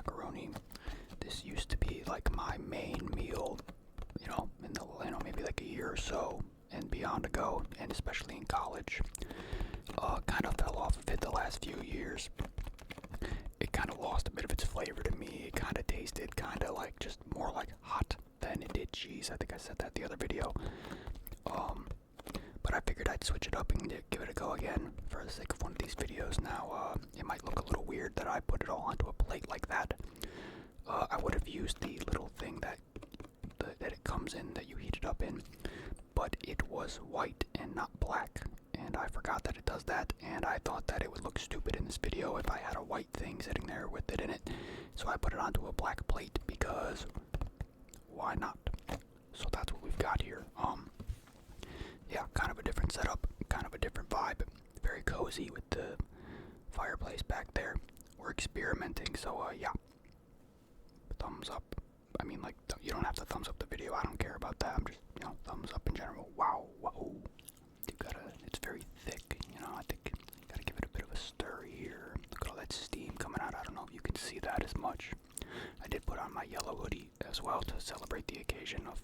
macaroni. This used to be like my main meal, in the maybe like a year or so and beyond ago, and especially in college. Kind of fell off of it the last few years. It kind of lost a bit of its flavor to me. It kind of tasted kind of like just more like hot than it did cheese. I think I said that the other video. But I figured I'd switch it up and give it a go again for the sake of one of these videos. Now, it might look a little weird that I put it all onto a plate like that. I would have used the little thing that it comes in, that you heat it up in, but it was white and not black, and I forgot that it does that, and I thought that it would look stupid in this video if I had a white thing sitting there with it in it, so I put it onto a black plate because why not? So that's what we've got here. Yeah, kind of a different setup, kind of a different vibe, very cozy with the fireplace back there. We're experimenting, so yeah. Thumbs up. I mean, like, you don't have to thumbs up the video. I don't care about that. I'm just, thumbs up in general. Wow, whoa. It's very thick, I think you gotta give it a bit of a stir here. Look at all that steam coming out. I don't know if you can see that as much. I did put on my yellow hoodie as well to celebrate the occasion of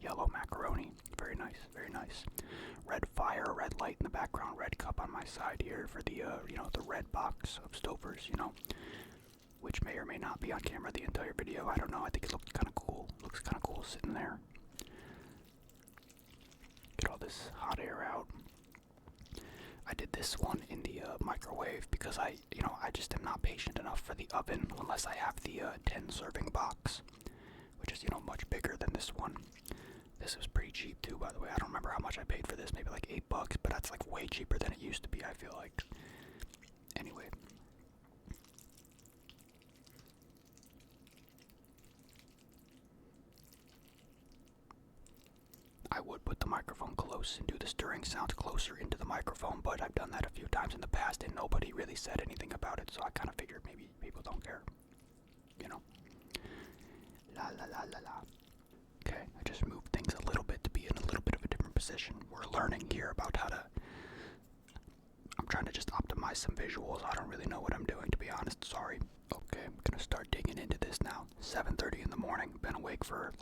yellow macaroni. Very nice, very nice. Red fire, red light in the background, red cup on my side here for the, the red box of Stouffer's, which may or may not be on camera the entire video. I don't know. I think it looked kind of cool. Looks kind of cool sitting there. Get all this hot air out. I did this one in the microwave because I just am not patient enough for the oven unless I have the 10 serving box, which is, much bigger than this one. This was pretty cheap too, by the way. I don't remember how much I paid for this. Maybe like $8, but that's like way cheaper than it used to be, I feel like. Anyway. I would put the microphone close and do the stirring sound closer into the microphone, but I've done that a few times in the past and nobody really said anything about it, so I kind of figured maybe people don't care. La la la la la. Okay, I just moved things a little bit to be in a little bit of a different position. We're learning here about how to... I'm trying to just optimize some visuals. I don't really know what I'm doing, to be honest. Sorry. Okay, I'm gonna start digging into this now. 7:30 in the morning. Been awake for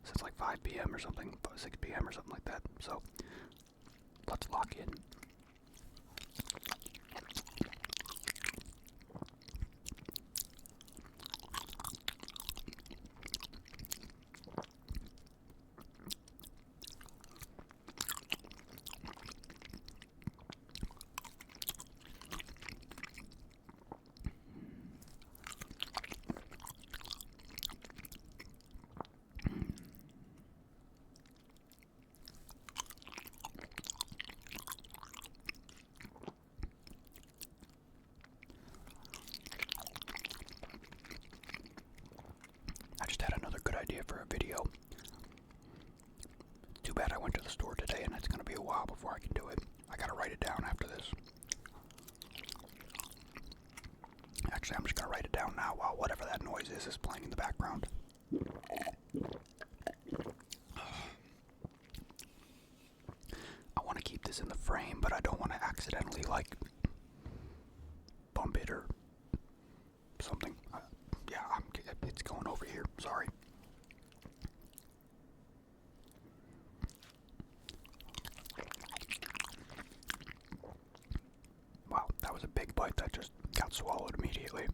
since 5 p.m. or something, 6 p.m. or something like that. So let's lock in. I just had another good idea for a video. Too bad I went to the store today and it's going to be a while before I can do it. I got to write it down after this. Actually, I'm just going to write it down now while whatever that noise is playing in the background. I want to keep this in the frame, but I don't want to accidentally, bump it or something. Yeah, it's going over here. Sorry. Wow, that was a big bite that just got swallowed immediately.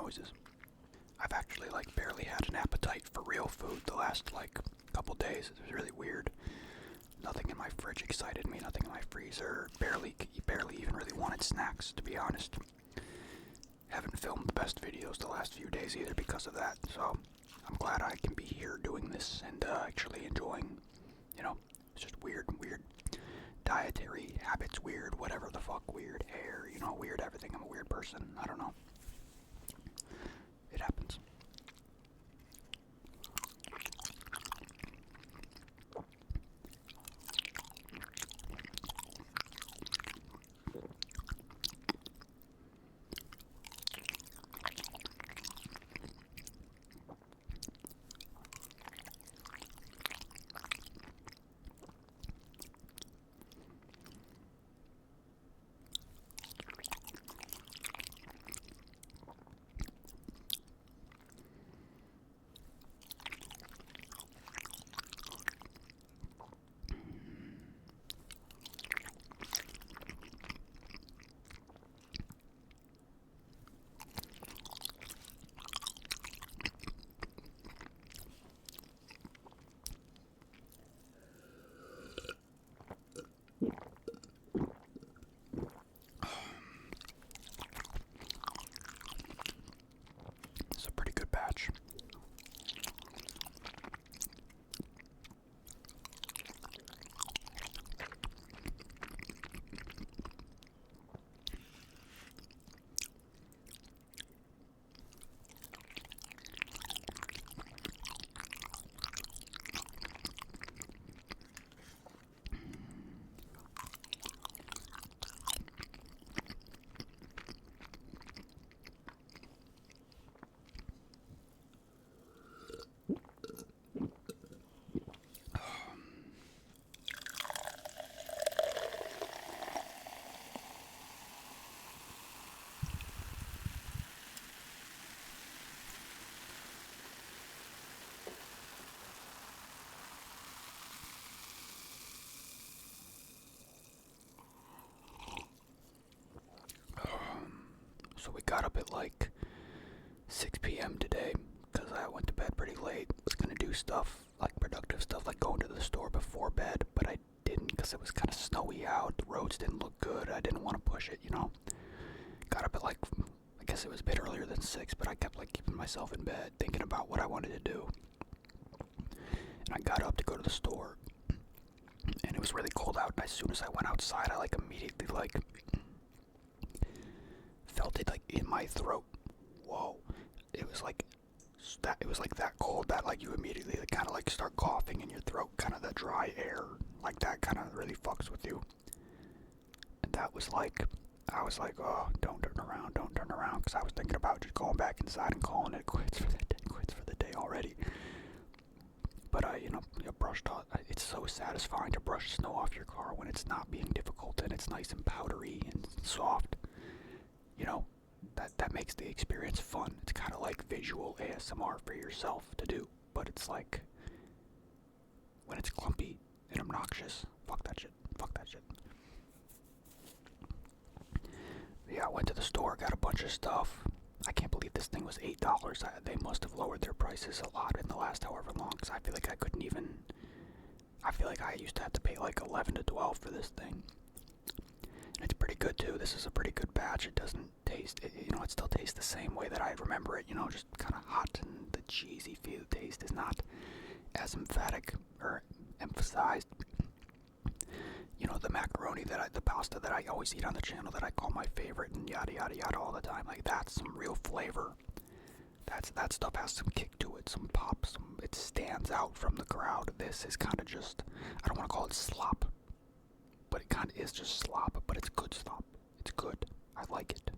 noises. I've actually like barely had an appetite for real food the last like couple days. It was really weird. Nothing in my fridge excited me, nothing in my freezer. Barely even really wanted snacks, to be honest. Haven't filmed the best videos the last few days either because of that, so I'm glad I can be here doing this and actually enjoying, you know, it's just weird dietary habits, weird whatever the fuck, weird hair, you know, weird everything. I'm a weird person, I don't know. It happens. It's a pretty good batch. So we got up at like 6 p.m. today because I went to bed pretty late. Was gonna do stuff, like productive stuff, like going to the store before bed, but I didn't because it was kind of snowy out. The roads didn't look good. I didn't want to push it, you know. Got up at like, I guess it was a bit earlier than 6, but I kept like keeping myself in bed, thinking about what I wanted to do. And I got up to go to the store, and it was really cold out. And as soon as I went outside, I like immediately like felt it like in my throat. Whoa! It was like that. It was like that cold that like you immediately like, kind of like start coughing in your throat, kind of the dry air, like that kind of really fucks with you. And that was like, I was like, oh, don't turn around, because I was thinking about just going back inside and calling it quits for the day already. But I, brushed off. It's so satisfying to brush snow off your car when it's not being difficult and it's nice and powdery and soft. You know, that makes the experience fun. It's kind of like visual ASMR for yourself to do, but it's like when it's clumpy and obnoxious. Fuck that shit. Yeah, I went to the store, got a bunch of stuff. I can't believe this thing was $8. They must have lowered their prices a lot in the last however long, because I feel like I feel like I used to have to pay like 11 to 12 for this thing. And it's pretty good too. This is a pretty good batch. It doesn't taste, it still tastes the same way that I remember it, just kind of hot, and the cheesy feel taste is not as emphatic or emphasized. The macaroni the pasta that I always eat on the channel that I call my favorite and yada yada yada all the time, like that's some real flavor. That stuff has some kick to it, some pop, it stands out from the crowd. This is kind of just, I don't want to call it slop, but it kind of is just slop, but it's good slop. It's good. I like it.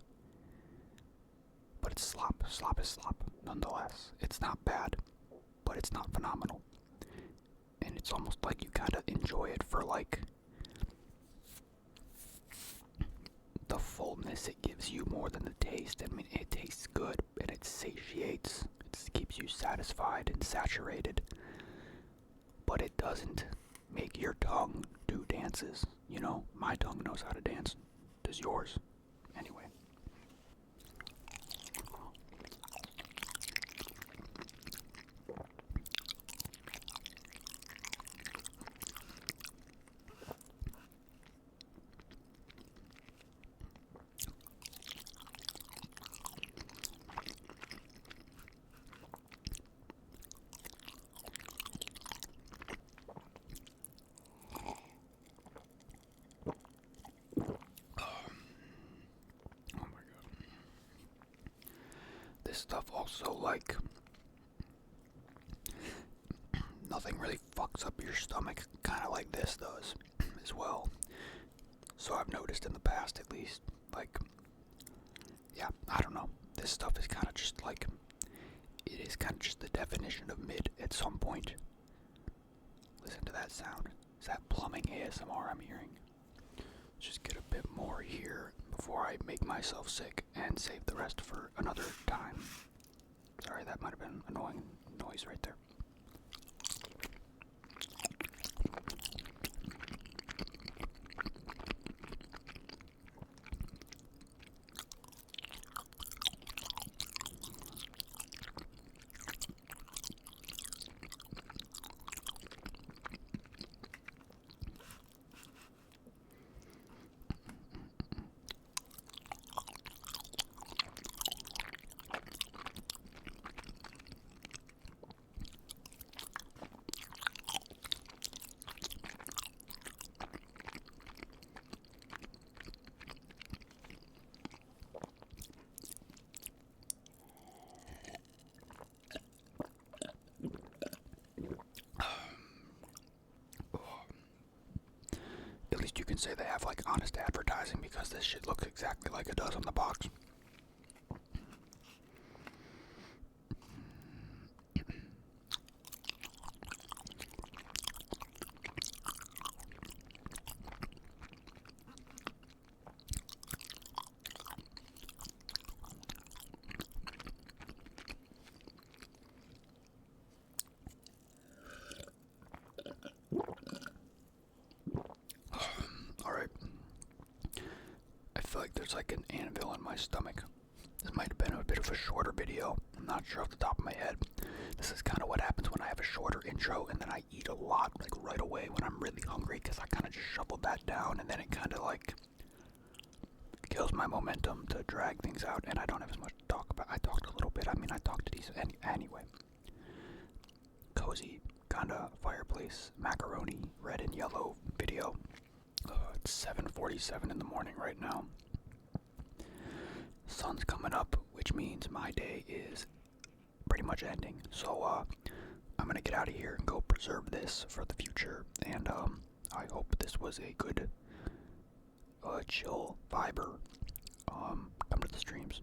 But it's slop. Slop is slop, nonetheless. It's not bad, but it's not phenomenal. And it's almost like you kind of enjoy it for like the fullness it gives you more than the taste. I mean, it tastes good and it satiates. It keeps you satisfied and saturated. But it doesn't make your tongue do dances. My tongue knows how to dance. Does yours? Anyway. this stuff also, like, nothing really fucks up your stomach, kind of like this does as well. So I've noticed in the past, at least, like, yeah, I don't know. This stuff is kind of just like, it is kind of just the definition of mid at some point. Listen to that sound. Is that plumbing ASMR I'm hearing? Let's just get a bit more here before I make myself sick and save the rest for another time. Sorry, that might have been annoying noise right there. At least you can say they have like honest advertising, because this shit looks exactly like it does on the box. Alright. I feel like there's like an anvil in my stomach. This might have been a bit of a shorter video. I'm not sure off the top of my head. This is kind of what happens when I have a shorter intro and then I eat a lot like right away when I'm really hungry, because I kind of just shoveled that down, and then it kind of like kills my momentum to drag things out, and I don't have as much to talk about. I talked a little bit. I mean, I talked to these anyway. Cozy kind of fireplace macaroni red and yellow video. It's 7:47 in the morning right now. Sun's coming up, which means my day is pretty much ending. So I'm gonna get out of here and go preserve this for the future. And I hope this was a good chill viber. Come to the streams.